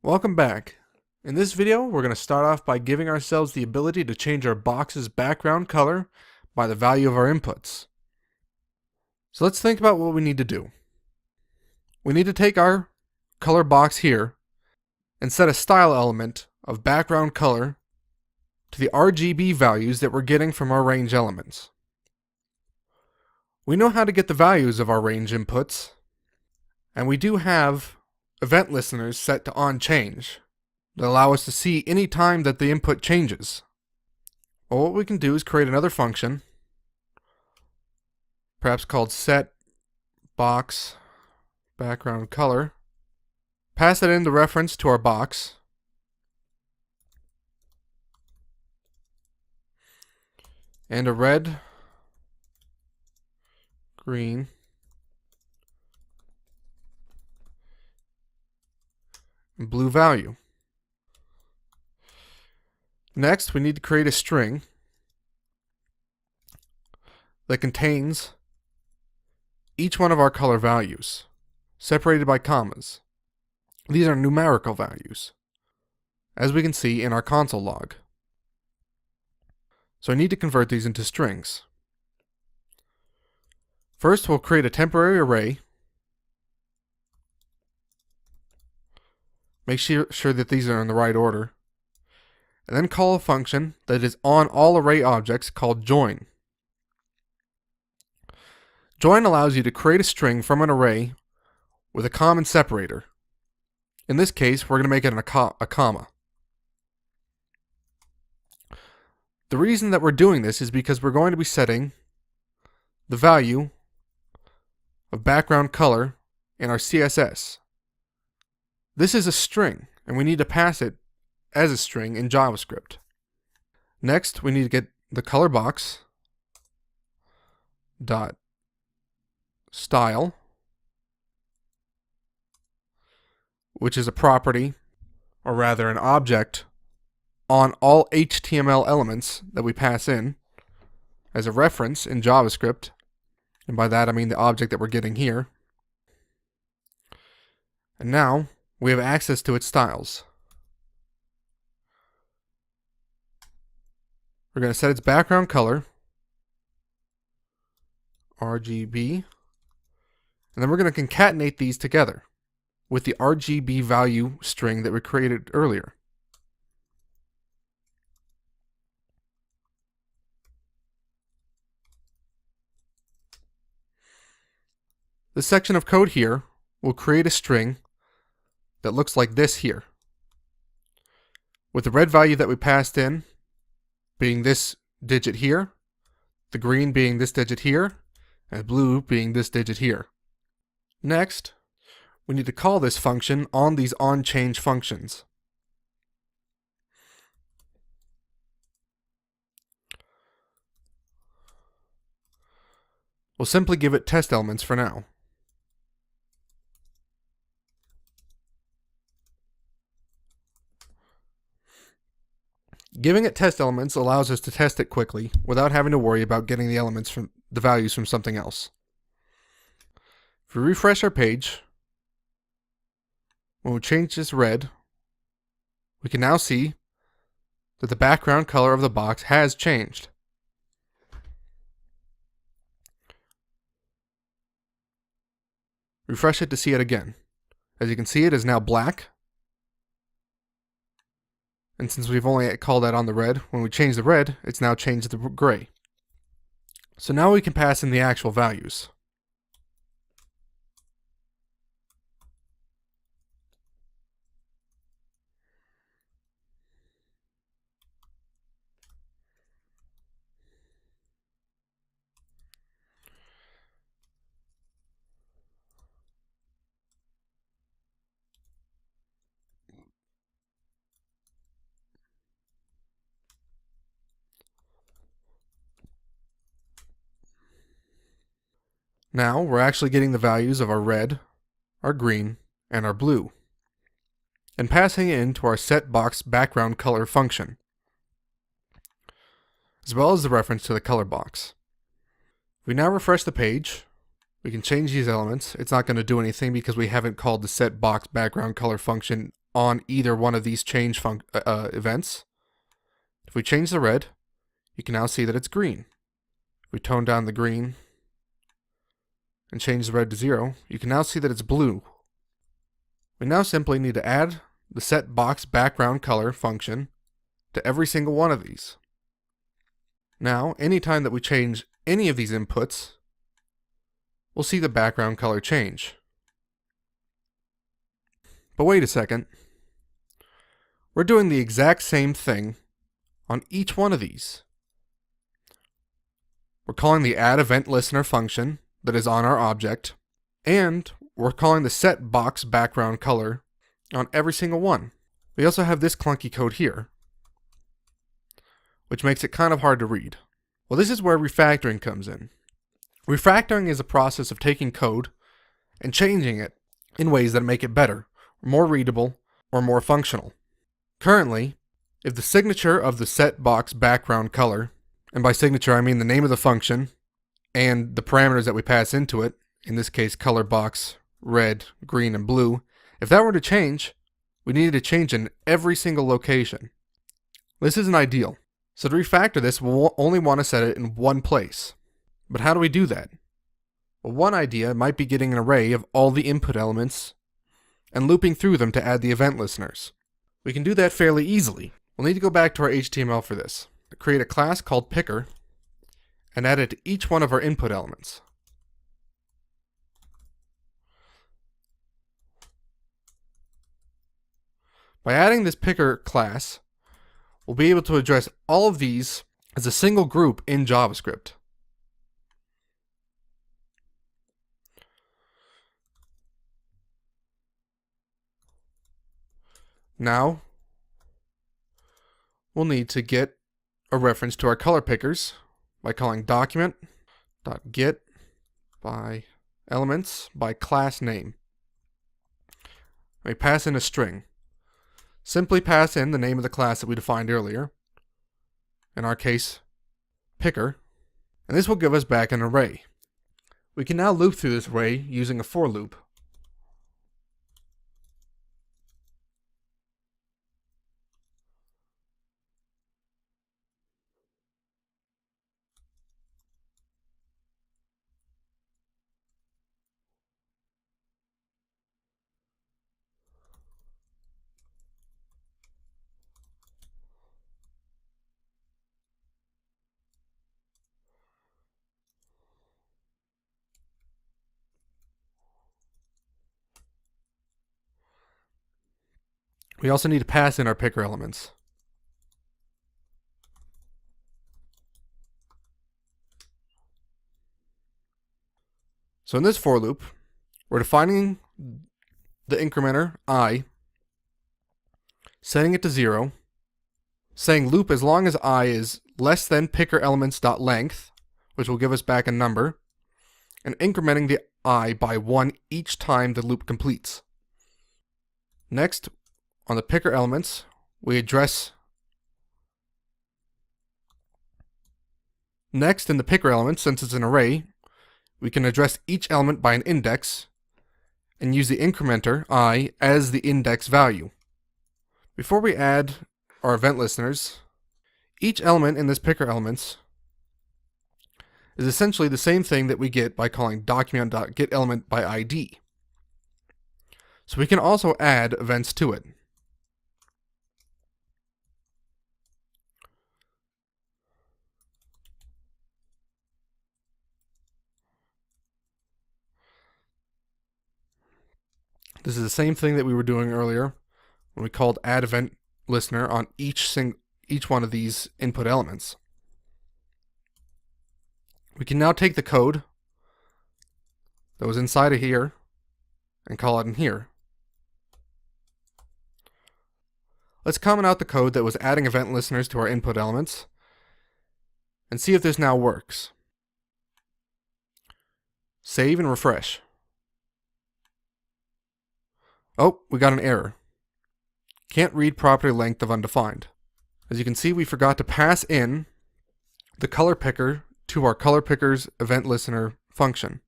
Welcome back. In this video, we're going to start off by giving ourselves the ability to change our box's background color by the value of our inputs. So let's think about what we need to do. We need to take our color box here and set a style element of background color to the RGB values that we're getting from our range elements. We know how to get the values of our range inputs, and we do have event listeners set to onChange that allow us to see any time that the input changes. Well, what we can do is create another function, perhaps called set box background color, pass it in the reference to our box, and a red, green, and blue value. Next, we need to create a string that contains each one of our color values, separated by commas. These are numerical values, as we can see in our console log. So I need to convert these into strings. First, we'll create a temporary array. Make sure that these are in the right order. And then call a function that is on all array objects called join. Join allows you to create a string from an array with a common separator. In this case, we're going to make it a comma. The reason that we're doing this is because we're going to be setting the value of background color in our CSS. This is a string, and we need to pass it as a string in JavaScript. Next, we need to get the color box dot style, which is a property, or rather an object, on all HTML elements that we pass in as a reference in JavaScript. And by that I mean the object that we're getting here. And now we have access to its styles. We're going to set its background color, RGB, and then we're going to concatenate these together with the RGB value string that we created earlier. This section of code here will create a string that looks like this here, with the red value that we passed in being this digit here, the green being this digit here, and blue being this digit here. Next, we need to call this function on these onChange functions. We'll simply give it test elements for now. Giving it test elements allows us to test it quickly without having to worry about getting the values from something else. If we refresh our page, when we change this red, we can now see that the background color of the box has changed. Refresh it to see it again. As you can see, it is now black. And since we've only called that on the red, when we change the red, it's now changed to the gray. So now we can pass in the actual values. Now we're actually getting the values of our red, our green, and our blue, and passing it into our setBox background color function, as well as the reference to the color box. If we now refresh the page, we can change these elements. It's not going to do anything because we haven't called the setBox background color function on either one of these change events. If we change the red, you can now see that it's green. If we tone down the green and change the red to 0, you can now see that it's blue. We now simply need to add the set box background color function to every single one of these. Now, anytime that we change any of these inputs, we'll see the background color change. But wait a second. We're doing the exact same thing on each one of these. We're calling the add event listener function that is on our object, and we're calling the set box background color on every single one. We also have this clunky code here, which makes it kind of hard to read. Well, this is where refactoring comes in. Refactoring is a process of taking code and changing it in ways that make it better, more readable, or more functional. Currently, if the signature of the set box background color, and by signature I mean the name of the function and the parameters that we pass into it, in this case color box, red, green, and blue, if that were to change, we needed to change in every single location. This isn't ideal. So to refactor this, we'll only want to set it in one place. But how do we do that? Well, one idea might be getting an array of all the input elements and looping through them to add the event listeners. We can do that fairly easily. We'll need to go back to our HTML for this. Create a class called picker and add it to each one of our input elements. By adding this picker class, we'll be able to address all of these as a single group in JavaScript. Now, we'll need to get a reference to our color pickers by calling document.get by elements by class name. We pass in a string. Simply pass in the name of the class that we defined earlier, in our case, picker, and this will give us back an array. We can now loop through this array using a for loop. We also need to pass in our picker elements. So in this for loop, we're defining the incrementer I, setting it to 0, saying loop as long as I is less than picker elements.length, which will give us back a number, and incrementing the I by 1 each time the loop completes. Next, on the picker elements, we address. Next, in the picker elements, since it's an array, we can address each element by an index and use the incrementer I as the index value. Before we add our event listeners, each element in this picker elements is essentially the same thing that we get by calling document.getElement by ID. So we can also add events to it. This is the same thing that we were doing earlier when we called add event listener on each one of these input elements. We can now take the code that was inside of here and call it in here. Let's comment out the code that was adding event listeners to our input elements and see if this now works. Save and refresh. Oh, we got an error. Can't read property length of undefined. As you can see, we forgot to pass in the color picker to our color picker's event listener function.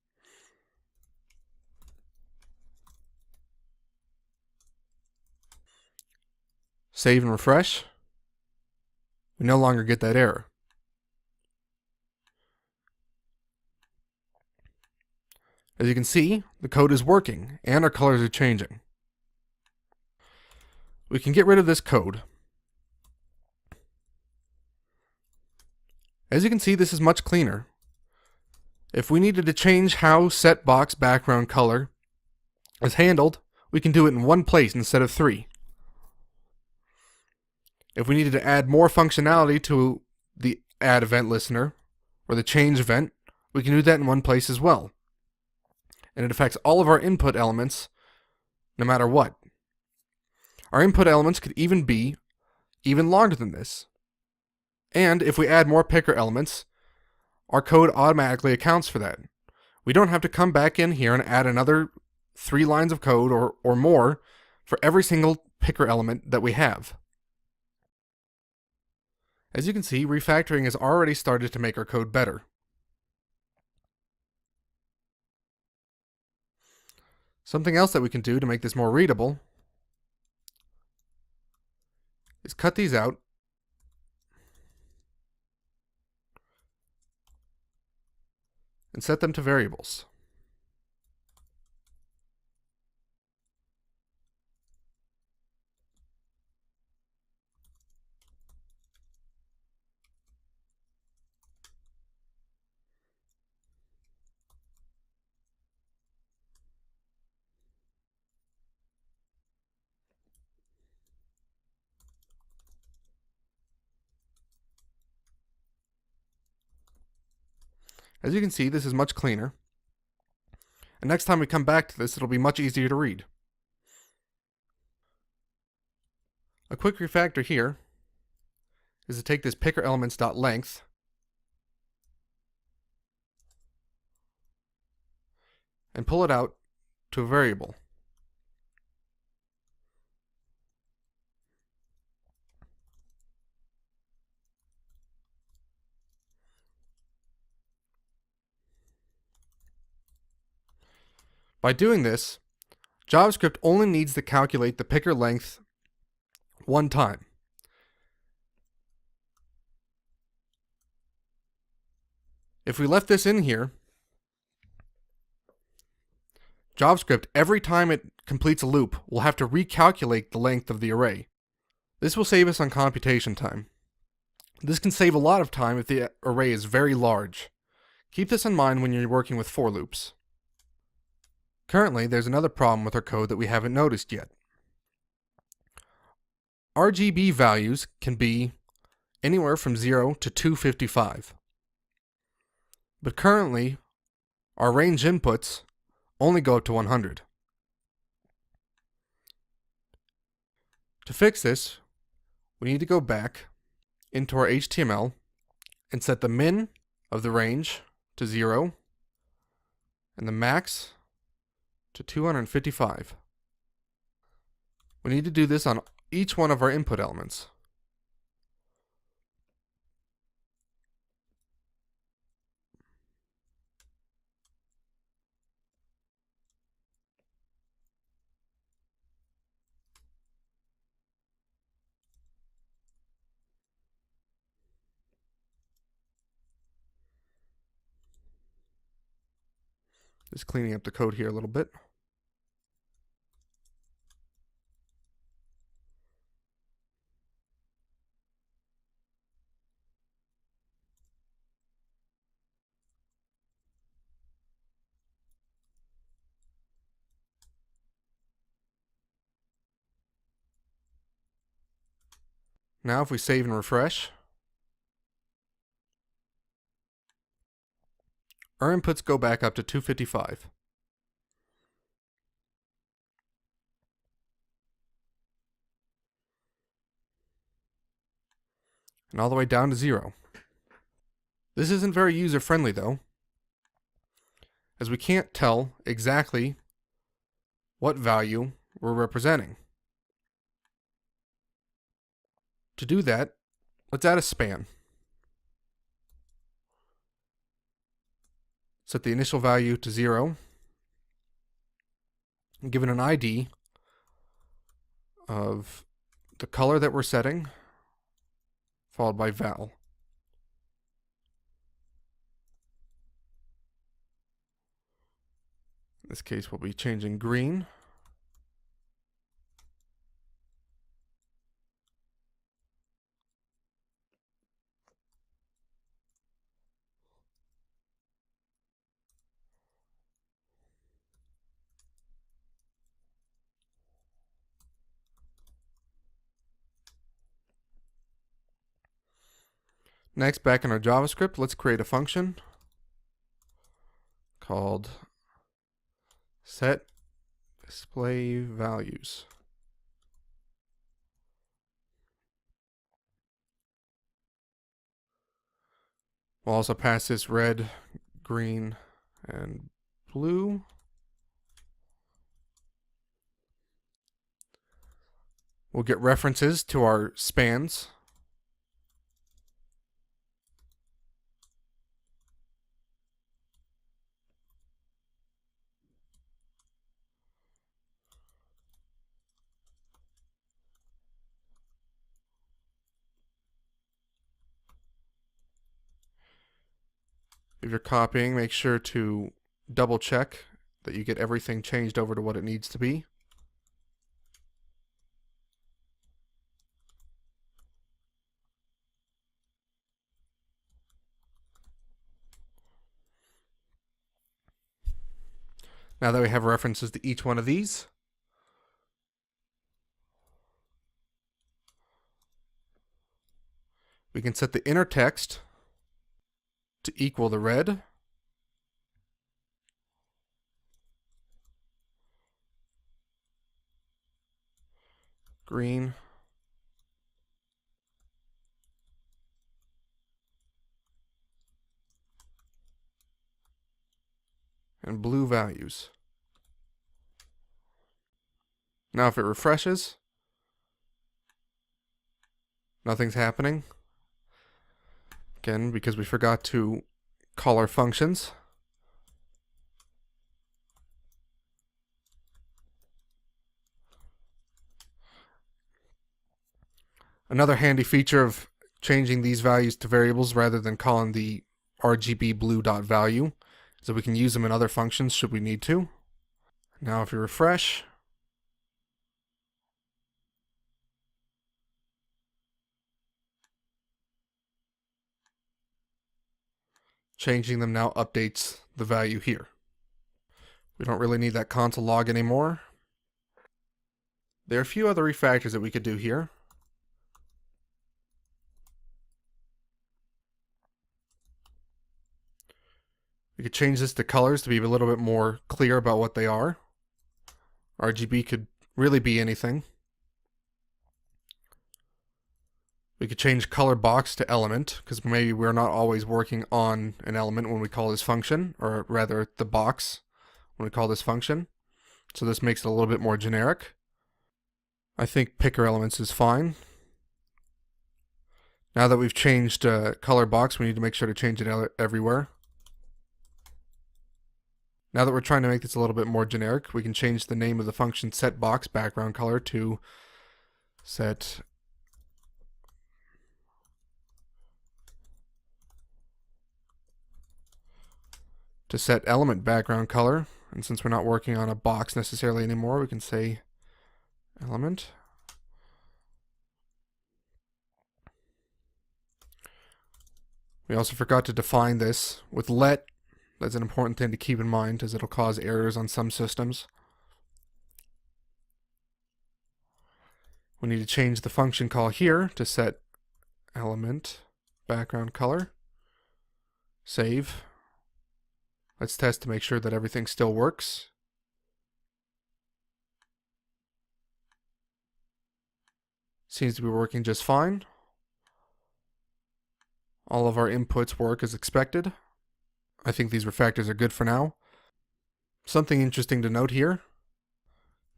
save and refresh, we no longer get that error. As you can see, the code is working and our colors are changing. We can get rid of this code. As you can see, this is much cleaner. If we needed to change how set box background color is handled, we can do it in one place instead of 3. If we needed to add more functionality to the add event listener or the change event, we can do that in one place as well. And it affects all of our input elements no matter what. Our input elements could even be even longer than this. And if we add more picker elements, our code automatically accounts for that. We don't have to come back in here and add another 3 lines of code or more for every single picker element that we have. As you can see, refactoring has already started to make our code better. Something else that we can do to make this more readable is cut these out and set them to variables. As you can see, this is much cleaner. And next time we come back to this, it'll be much easier to read. A quick refactor here is to take this picker elements.length and pull it out to a variable. By doing this, JavaScript only needs to calculate the picker length one time. If we left this in here, JavaScript, every time it completes a loop, will have to recalculate the length of the array. This will save us on computation time. This can save a lot of time if the array is very large. Keep this in mind when you're working with for loops. Currently, there's another problem with our code that we haven't noticed yet. RGB values can be anywhere from 0 to 255. But currently, our range inputs only go up to 100. To fix this, we need to go back into our HTML and set the min of the range to 0 and the max to 255. We need to do this on each one of our input elements. Just cleaning up the code here a little bit. Now if we save and refresh, our inputs go back up to 255. And all the way down to 0. This isn't very user-friendly though, as we can't tell exactly what value we're representing. To do that, let's add a span. Set the initial value to 0 and give it an ID of the color that we're setting, followed by val. In this case, we'll be changing green. Next, back in our JavaScript, let's create a function called set display values. We'll also pass this red, green, and blue. We'll get references to our spans. If you're copying, make sure to double check that you get everything changed over to what it needs to be. Now that we have references to each one of these, we can set the inner text to equal the red, green, and blue values. Now if it refreshes, nothing's happening. Again, because we forgot to call our functions. Another handy feature of changing these values to variables rather than calling the RGB blue.value is that we can use them in other functions should we need to. Now if you refresh, changing them now updates the value here. We don't really need that console log anymore. There are a few other refactors that we could do here. We could change this to colors to be a little bit more clear about what they are. RGB could really be anything. We could change color box to element, because maybe we're not always working on an element when we call this function, or rather the box when we call this function. So this makes it a little bit more generic. I think picker elements is fine. Now that we've changed color box, we need to make sure to change it everywhere. Now that we're trying to make this a little bit more generic, we can change the name of the function setBox background color to set element background color. And since we're not working on a box necessarily anymore, we can say element. We also forgot to define this with let. That's an important thing to keep in mind, as it'll cause errors on some systems. We need to change the function call here to set element background color. Save. Let's test to make sure that everything still works. Seems to be working just fine. All of our inputs work as expected. I think these refactors are good for now. Something interesting to note here.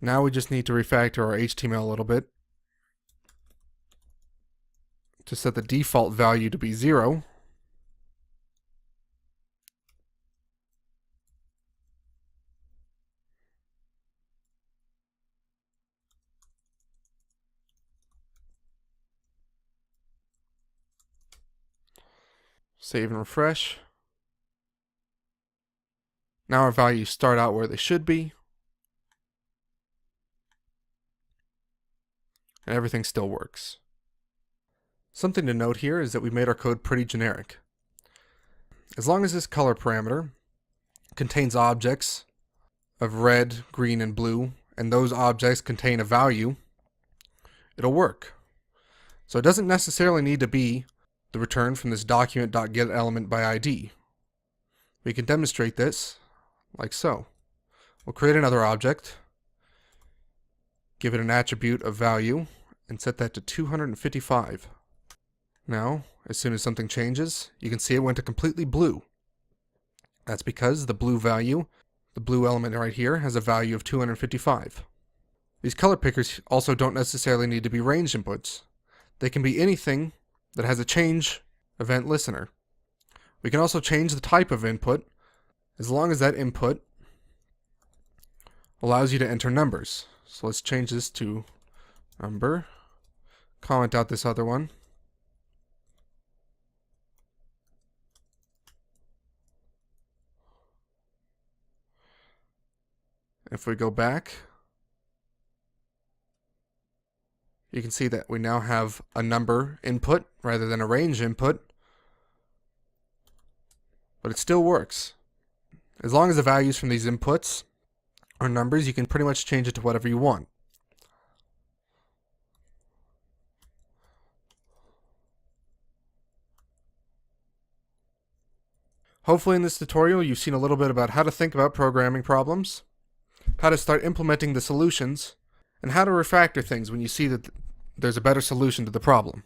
Now we just need to refactor our HTML a little bit to set the default value to be 0. Save and refresh. Now our values start out where they should be. And everything still works. Something to note here is that we made our code pretty generic. As long as this color parameter contains objects of red, green, and blue, and those objects contain a value, it'll work. So it doesn't necessarily need to be the return from this document.getElementById. We can demonstrate this like so. We'll create another object, give it an attribute of value, and set that to 255. Now, as soon as something changes, you can see it went to completely blue. That's because the blue value, the blue element right here, has a value of 255. These color pickers also don't necessarily need to be range inputs. They can be anything that has a change event listener. We can also change the type of input as long as that input allows you to enter numbers. So let's change this to number. Comment out this other one. If we go back, you can see that we now have a number input rather than a range input, but it still works. As long as the values from these inputs are numbers, you can pretty much change it to whatever you want. Hopefully in this tutorial you've seen a little bit about how to think about programming problems, how to start implementing the solutions, and how to refactor things when you see that there's a better solution to the problem.